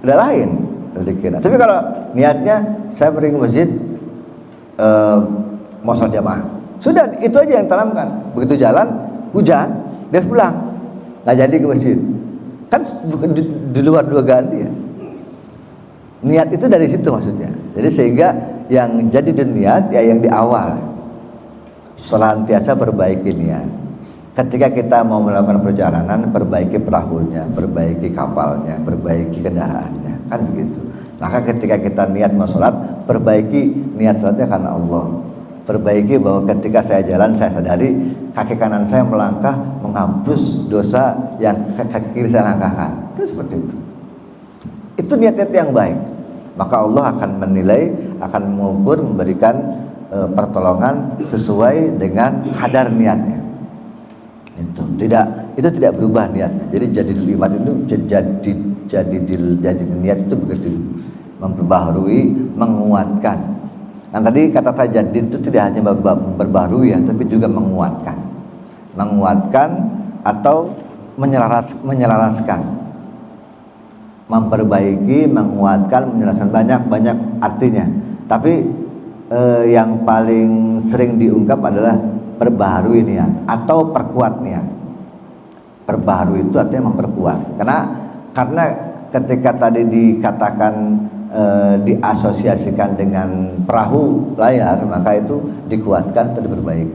udah lain. Dikira. Tapi kalau niatnya saya pergi ke masjid mau sholat jamaah, sudah itu aja yang tanamkan. Begitu jalan hujan, dia pulang, nggak jadi ke masjid. Kan di luar dugaan dia. Niat itu dari situ maksudnya. Jadi sehingga yang jadi niat ya yang di awal. Senantiasa perbaiki niat. Ketika kita mau melakukan perjalanan, perbaiki perahunya, perbaiki kapalnya, perbaiki kendaraannya, kan begitu. Maka ketika kita niat mau sholat, perbaiki niat sholatnya karena Allah. Perbaiki bahwa ketika saya jalan, saya sadari kaki kanan saya melangkah menghapus dosa yang kaki kiri saya langkahkan. Itu seperti itu. Itu niat-niat yang baik. Maka Allah akan menilai, akan mengukur, memberikan pertolongan sesuai dengan kadar niatnya. Itu tidak berubah niatnya. Jadi jadi iman itu jadi niat itu begitu memperbaharui, menguatkan. Nah tadi kata tajaddid itu tidak hanya memperbaharui ya, tapi juga menguatkan atau menyelaraskan, memperbaiki, menguatkan, menjelaskan banyak artinya. Tapi yang paling sering diungkap adalah perbaharui niat atau perkuat niat. Perbaharui itu artinya memperkuat. Karena ketika tadi dikatakan diasosiasikan dengan perahu layar, maka itu dikuatkan atau diperbaiki.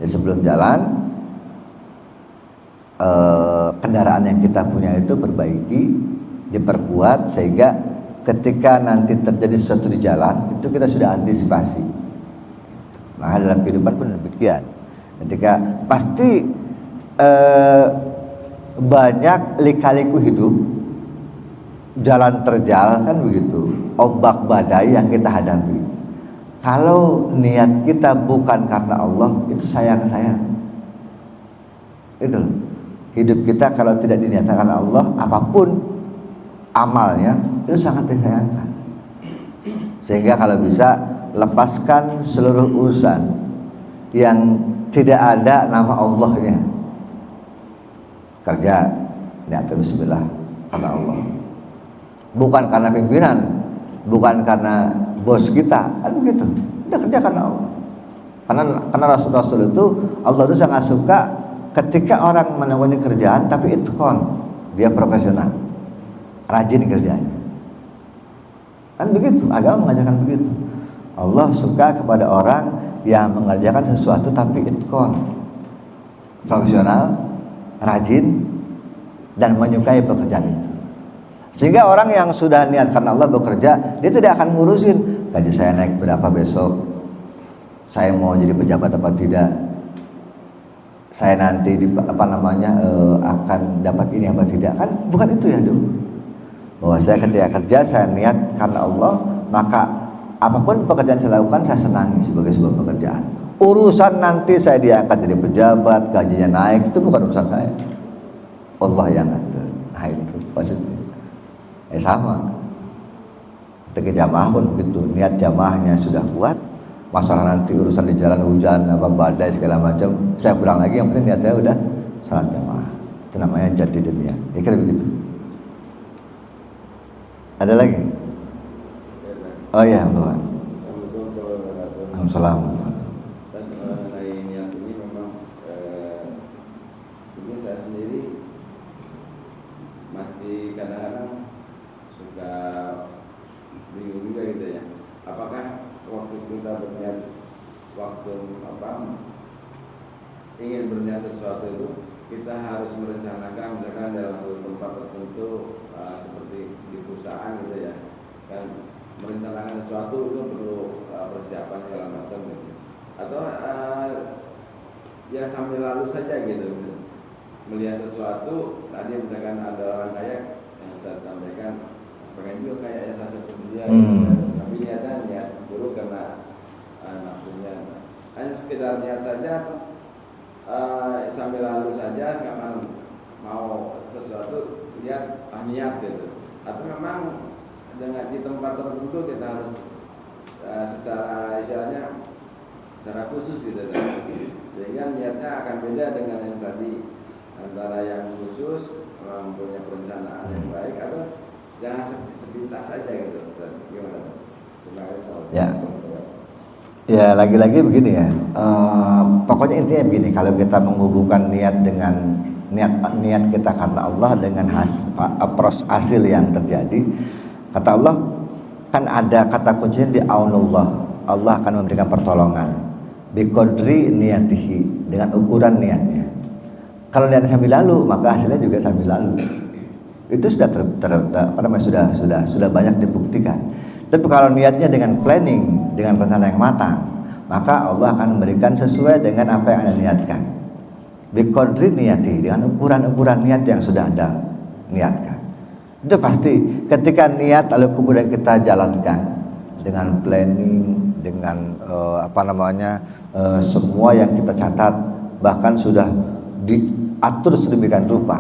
Jadi sebelum jalan kendaraan yang kita punya itu perbaiki, diperkuat sehingga ketika nanti terjadi sesuatu di jalan itu kita sudah antisipasi. Maka dalam kehidupan pun demikian. Ketika pasti banyak lika-liku hidup, jalan terjal kan begitu, ombak badai yang kita hadapi. Kalau niat kita bukan karena Allah, itu sayang-sayang. Itu hidup kita kalau tidak diniatkan karena Allah, apapun amalnya itu sangat disayangkan. Sehingga kalau bisa lepaskan seluruh urusan yang tidak ada nama Allahnya. Kerja niat bismillah karena Allah. Bukan karena pimpinan, bukan karena bos kita, kan begitu. Udah kerja karena Allah. Karena Rasul itu Allah itu sangat suka ketika orang menekuni kerjaan tapi itqon, dia profesional, rajin kerjanya. Kan begitu, agama mengajarkan begitu. Allah suka kepada orang yang mengerjakan sesuatu tapi itqon, profesional, rajin, dan menyukai pekerjaan itu. Sehingga orang yang sudah niat karena Allah bekerja, dia tidak akan ngurusin gaji saya naik berapa besok, saya mau jadi pejabat apa tidak, saya nanti akan dapat ini apa tidak. Kan bukan itu ya dulu. Bahwa saya ketika kerja saya niat karena Allah, maka apapun pekerjaan saya lakukan saya senangi sebagai sebuah pekerjaan. Urusan nanti saya diangkat jadi pejabat, gajinya naik, itu bukan urusan saya. Allah yang ngatur. Nah itu maksudnya. Sama. Ketika jamaah pun begitu, niat jamaahnya sudah kuat, masalah nanti urusan di jalan hujan, badai segala macam, saya pulang lagi, yang penting niat saya udah salat jamaah. Itu namanya jadi dunia. Kira begitu. Ada lagi? Oh iya, Bapak. Assalamualaikum. Dan mengenai niat ini memang ini saya sendiri masih kadang-kadang suka bingung juga gitu ya. Apakah waktu kita berniat, waktu ingin berniat sesuatu itu kita harus merencanakan, misalkan dalam suatu tempat tertentu seperti di perusahaan gitu ya, kan merencanakan sesuatu itu perlu persiapan segala macam gitu. Atau ya sambil lalu saja gitu, melihat sesuatu tadi misalkan ada orang kaya yang saya sampaikan pengen juga kayak saya seperti dia gitu. Tapi niatnya niat buruk karena nafsunya, hanya sekedar niat saja sambil lalu saja sekarang mau sesuatu lihat niat gitu, atau memang dengan di tempat tertentu kita harus secara istilahnya secara khusus gitu, sehingga niatnya akan beda dengan yang tadi, antara yang khusus mempunyai perencanaan yang baik atau jangan sepintas saja gitu. Gimana? Terima kasih. Ya. Ya lagi-lagi begini ya, pokoknya intinya begini, kalau kita menghubungkan niat dengan niat kita karena Allah dengan hasil yang terjadi, kata Allah kan ada kata kuncinya di aunullah, Allah akan memberikan pertolongan biqadri niyatihi, dengan ukuran niatnya. Kalau niatnya sambil lalu, maka hasilnya juga sambil lalu. Itu sudah sudah banyak dibuktikan. Tapi kalau niatnya dengan planning, dengan rencana yang matang, maka Allah akan memberikan sesuai dengan apa yang Anda niatkan. Biqadri niyati, dengan ukuran-ukuran niat yang sudah Anda niatkan. Itu pasti ketika niat lalu kemudian kita jalankan dengan planning, dengan semua yang kita catat, bahkan sudah diatur sedemikian rupa,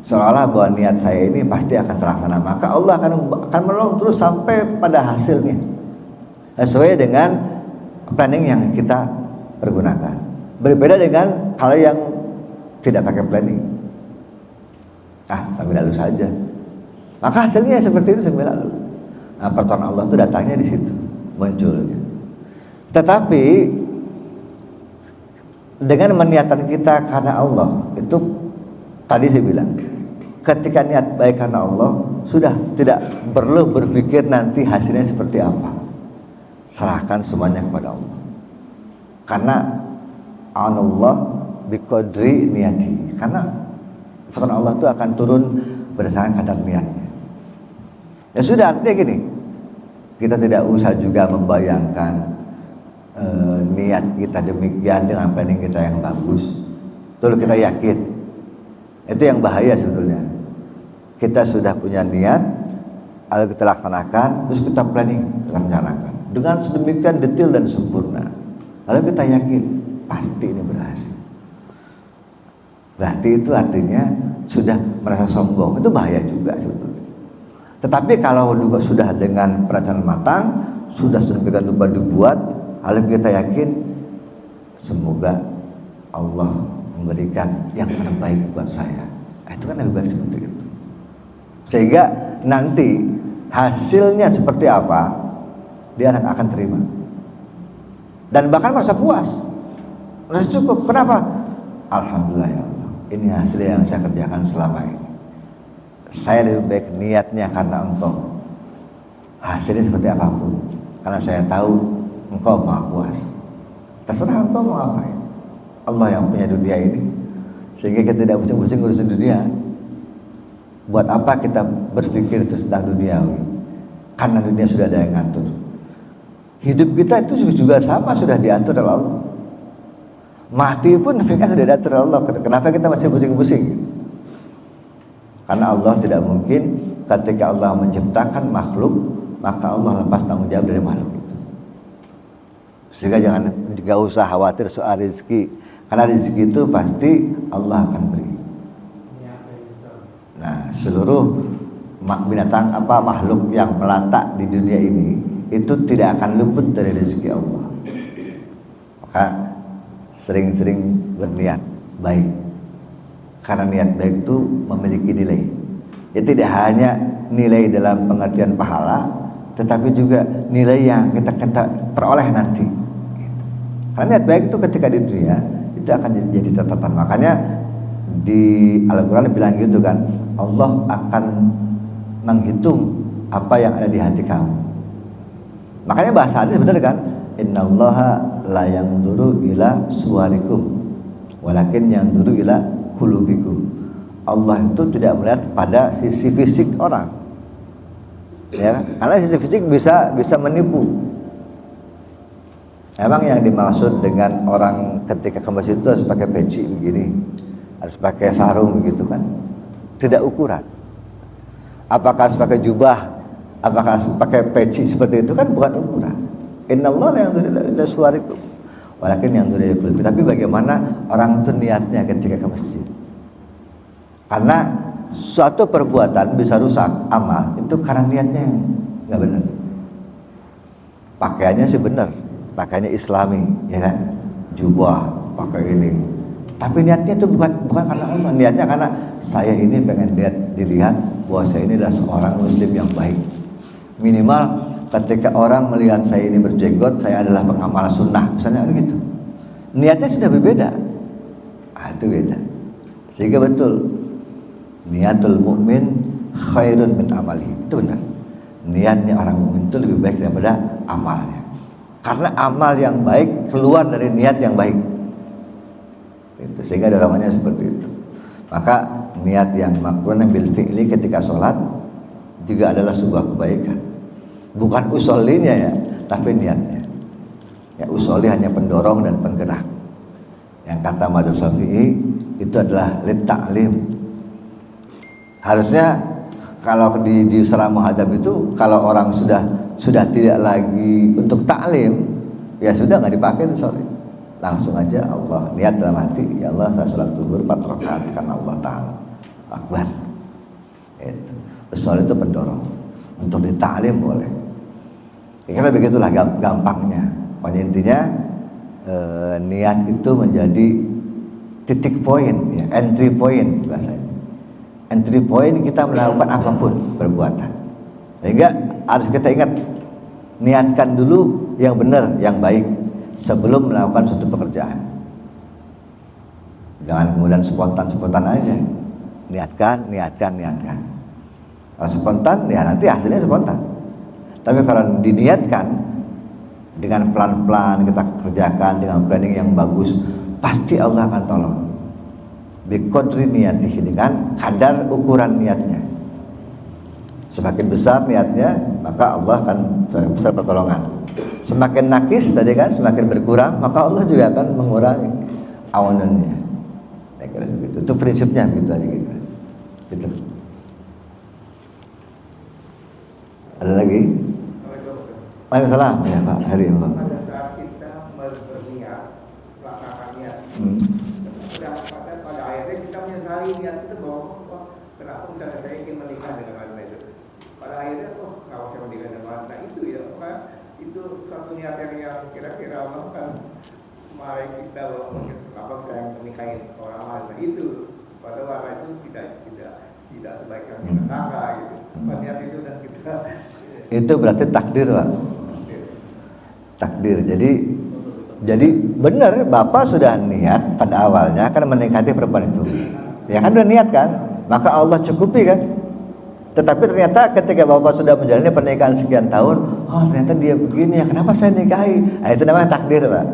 seolah bahwa niat saya ini pasti akan terlaksana, maka Allah akan menolong terus sampai pada hasilnya sesuai dengan planning yang kita pergunakan. Berbeda dengan hal yang tidak pakai planning, sambil lalu saja, maka hasilnya seperti itu sambil lalu. Pertolongan Allah itu datangnya di situ, munculnya. Tetapi dengan meniatan kita karena Allah, itu tadi saya bilang, ketika niat baik karena Allah, sudah tidak perlu berpikir nanti hasilnya seperti apa. Serahkan semuanya kepada Allah. Karena Allah biqadri niyati. Karena firman Allah itu akan turun berdasarkan kadar niatnya. Ya sudah, artinya gini, kita tidak usah juga membayangkan niat kita demikian dengan planning kita yang bagus. Lalu kita yakin. Itu yang bahaya sebetulnya. Kita sudah punya niat, lalu kita laksanakan, terus kita planning, kita rencanakan dengan sedemikian detail dan sempurna. Lalu kita yakin pasti ini berhasil. Berarti itu artinya sudah merasa sombong. Itu bahaya juga sebetulnya. Tetapi kalau juga sudah dengan perencanaan matang, sudah sedemikian rupa dibuat, lalu kita yakin semoga Allah memberikan yang terbaik buat saya. Itu kan lebih baik seperti itu. Sehingga nanti hasilnya seperti apa, dia akan terima. Dan bahkan merasa puas, merasa cukup. Kenapa? Alhamdulillah ya Allah, ini hasil yang saya kerjakan selama ini. Saya lebih baik niatnya karena Engkau. Hasilnya seperti apapun, karena saya tahu Engkau maha kuasa. Terserah Engkau mau apa ya. Allah yang punya dunia ini, sehingga kita tidak pusing-pusing ngurusin dunia. Buat apa kita berpikir itu tentang duniawi? Karena dunia sudah ada yang ngatur. Hidup kita itu juga sama, sudah diatur oleh Allah. Mati pun sudah diatur oleh Allah. Kenapa kita masih pusing-pusing? Karena Allah tidak mungkin ketika Allah menciptakan makhluk, maka Allah lepas tanggung jawab dari makhluk itu. Sehingga jangan usah khawatir soal rezeki, karena rezeki itu pasti Allah akan beri. Nah, seluruh binatang makhluk yang melata di dunia ini itu tidak akan luput dari rezeki Allah. Maka sering-sering berniat baik, karena niat baik itu memiliki nilai. Ya tidak hanya nilai dalam pengertian pahala, tetapi juga nilai yang kita peroleh nanti. Karena niat baik itu ketika di dunia itu akan jadi catatan. Makanya di Al-Quran bilang gitu kan, Allah akan menghitung apa yang ada di hati kamu. Makanya bahasa hadis benar kan, innallaha la yanzuru ila suwarikum walakin yanzuru ila qulubikum. Allah itu tidak melihat pada sisi fisik orang, ya, karena sisi fisik bisa menipu. Emang yang dimaksud dengan orang ketika ke masjid itu harus pakai peci begini, harus pakai sarung begitu kan? Tidak ukuran. Apakah harus pakai jubah? Apakah harus pakai peci seperti itu kan? Bukan ukuran. Innallaha la yanzuru ila suwarikum walakin yang duri qulubi. Tapi bagaimana orang itu niatnya ketika ke masjid? Karena suatu perbuatan bisa rusak amal itu karena niatnya yang nggak benar. Pakaiannya sih benar, pakaiannya Islami, ya kan? Jubah, pakai ini. Tapi niatnya itu bukan karena Allah, niatnya karena saya ini pengen dilihat bahwa saya ini adalah seorang muslim yang baik. Minimal ketika orang melihat saya ini berjenggot, saya adalah pengamal sunnah, misalnya begitu. Niatnya sudah berbeda. Itu beda. Sehingga betul niatul mukmin khairun min amali. Itu benar. Niatnya orang mukmin itu lebih baik daripada amalnya. Karena amal yang baik keluar dari niat yang baik. Itu, sehingga dorongannya seperti itu. Maka niat yang makrunah bil fi'li ketika sholat juga adalah sebuah kebaikan. Bukan usollinya ya, tapi niatnya. Ya, usolli hanya pendorong dan penggerak. Yang kata Madzhab Syafi'i itu adalah lit ta'lim. Harusnya kalau di salah muhadzab itu kalau orang sudah tidak lagi untuk taklim, ya sudah nggak dipakai itu sorry. Langsung aja Allah niat dalam hati, ya Allah saya salat zuhur 4 rakaat karena Allah Ta'ala akbar. Itu usul itu pendorong untuk ditaklim boleh. Kira begitulah gampangnya. Pokoknya intinya niat itu menjadi titik poin, ya, entry point bahasanya. Entry point kita melakukan apapun perbuatan. Sehingga harus kita ingat, niatkan dulu yang benar, yang baik sebelum melakukan suatu pekerjaan. Jangan kemudian spontan aja. Niatkan. Kalau spontan ya nanti hasilnya spontan. Tapi kalau diniatkan dengan pelan-pelan kita kerjakan dengan planning yang bagus, pasti Allah akan tolong. Biqadri niyatihi, dengan kadar ukuran niatnya. Semakin besar niatnya, maka Allah akan besar pertolongan. Semakin nakis tadi kan, semakin berkurang, maka Allah juga akan mengurangi awanannya. Itu prinsipnya gitu aja gitu. Gitu. Ada lagi? Waalaikumsalam ya Pak Hari Pak. Pada saat kita berniat melaksanakan niat, pada akhirnya kita menyesali niat itu bahwa kenapa misalnya saya ingin menikah dengan wanita itu. Pada akhirnya kalau saya menikah dengan wanita itu ya, itu suatu niat yang kira-kira Allah kan mari kita kenapa saya menikahi orang wanita itu. Pada wanita itu tidak sebaiknya kita tangga gitu. Niat itu dan kita itu berarti takdir Pak. Takdir. Jadi benar Bapak sudah niat pada awalnya akan menikahi perempuan itu. Ya kan udah niat kan? Maka Allah cukupi kan? Tetapi ternyata ketika Bapak sudah menjalani pernikahan sekian tahun, oh ternyata dia begini ya, kenapa saya nikahi? Nah, itu namanya takdir Pak.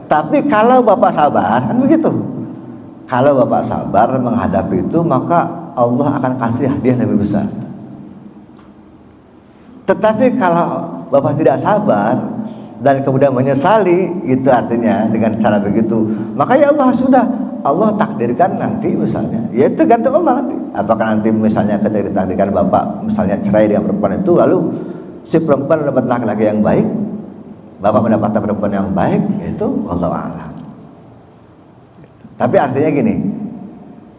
Tapi kalau Bapak sabar, kan begitu. Kalau Bapak sabar menghadapi itu, maka Allah akan kasih hadiah lebih besar. Tetapi kalau Bapak tidak sabar dan kemudian menyesali, itu artinya dengan cara begitu, maka ya Allah takdirkan nanti misalnya, ya itu gantung Allah nanti. Apakah nanti misalnya ketika ditakdirkan Bapak misalnya cerai dengan perempuan itu, lalu si perempuan mendapat laki-laki yang baik, Bapak mendapatkan perempuan yang baik, itu Allah a'lam. Tapi artinya gini,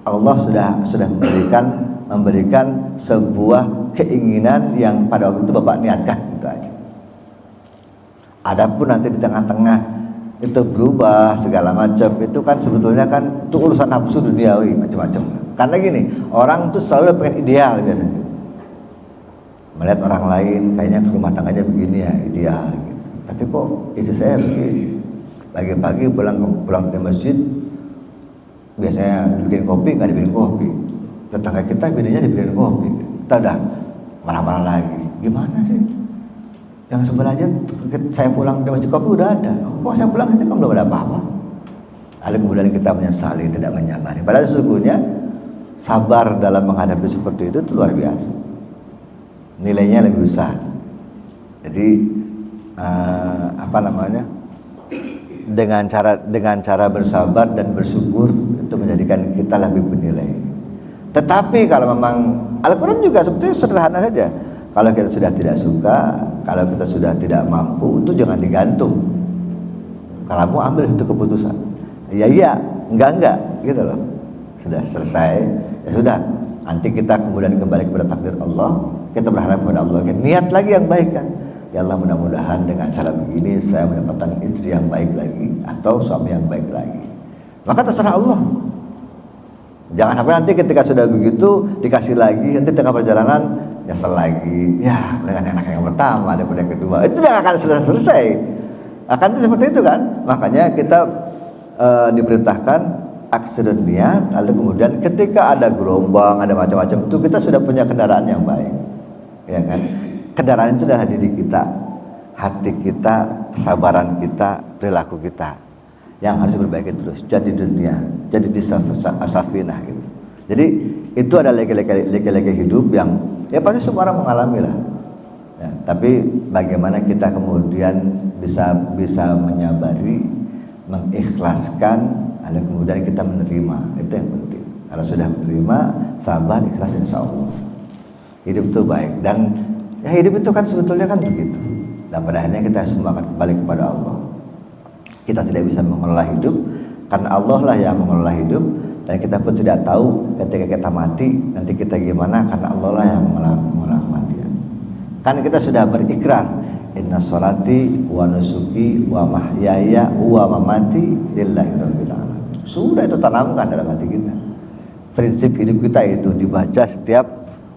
Allah sudah memberikan sebuah keinginan yang pada waktu itu Bapak niatkan, itu aja. Adapun nanti di tengah-tengah itu berubah segala macam, itu kan sebetulnya kan itu urusan nafsu duniawi macam-macam. Karena gini, orang itu selalu pengen ideal biasanya. Melihat orang lain kayaknya rumah tangganya begini ya, ideal gitu. Tapi kok istri saya begini. Pagi-pagi pulang dari masjid biasanya bikin kopi, nggak dibikin kopi. Tetangga kita bininya dibikin kopi. Kita dah marah-marah lagi. Gimana sih? Yang sebelahnya saya pulang dari masjid kopi udah ada. Kok saya pulang ini kan belum ada apa-apa. Lalu kemudian kita menyesali, tidak menyabari. Padahal sesungguhnya sabar dalam menghadapi seperti itu luar biasa. Nilainya lebih besar. Jadi dengan cara bersabar dan bersyukur itu menjadikan kita lebih bernilai. Tetapi kalau memang Al-Quran juga sebetulnya sederhana saja. Kalau kita sudah tidak suka, kalau kita sudah tidak mampu, itu jangan digantung. Kamu ambil itu keputusan. Iya, enggak, gitu loh. Sudah selesai, ya sudah. Nanti kita kemudian kembali kepada takdir Allah. Kita berharap kepada Allah. Niat lagi yang baik kan. Ya Allah, mudah-mudahan dengan cara begini saya mendapatkan istri yang baik lagi atau suami yang baik lagi. Maka terserah Allah. Jangan sampai nanti ketika sudah begitu dikasih lagi, nanti tengah perjalanan nyesel lagi. Ya, dengan anak yang pertama daripada yang kedua. Itu tidak akan selesai. Akan seperti itu kan. Makanya kita diperintahkan aksirun niat, lalu kemudian ketika ada gelombang, ada macam-macam itu kita sudah punya kendaraan yang baik. Ya kan? Kendaraan itu adalah diri kita, hati kita, kesabaran kita, perilaku kita yang harus diperbaiki terus. Jadi dunia, jadi di safinah gitu. Jadi itu ada leke-leke hidup yang ya pasti semua orang mengalami lah. Ya, tapi bagaimana kita kemudian bisa menyabari, mengikhlaskan, lalu kemudian kita menerima, itu yang penting. Kalau sudah menerima, sabar, ikhlas, insya Allah hidup itu baik. Dan ya hidup itu kan sebetulnya kan begitu. Dan pada akhirnya kita semua akan kembali kepada Allah. Kita tidak bisa mengelola hidup karena Allah lah yang mengelola hidup, dan kita pun tidak tahu ketika kita mati nanti kita gimana karena Allah lah yang mengelola kematian. Kan kita sudah berikrar, inna sholati wa nusuki wa mahyaya wa mamati lillahi rabbil alamin. Sudah itu tanamkan dalam hati kita. Prinsip hidup kita itu dibaca setiap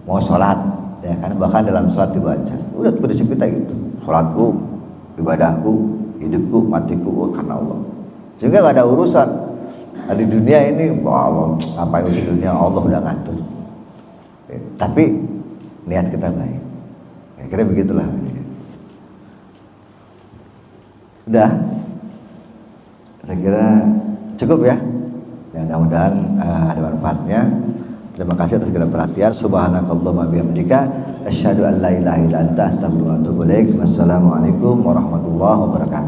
mau sholat, ya kan, bahkan dalam sholat dibaca. Udah prinsip kita itu, sholatku, ibadahku, hidupku, matiku, karena Allah. Sehingga nggak ada urusan. Nah, di dunia ini, Allah, apa yang di dunia Allah udah ngatur. Tapi niat kita baik. Kira-kira begitulah. Udah, saya kira cukup ya. Mudah-mudahan ada manfaatnya. Terima kasih atas segala perhatian. Subhanakallahumma bihamdika asyhadu an la ilaha illa anta astaghfiruka wa atubu ilaik. Wassalamualaikum warahmatullahi wabarakatuh.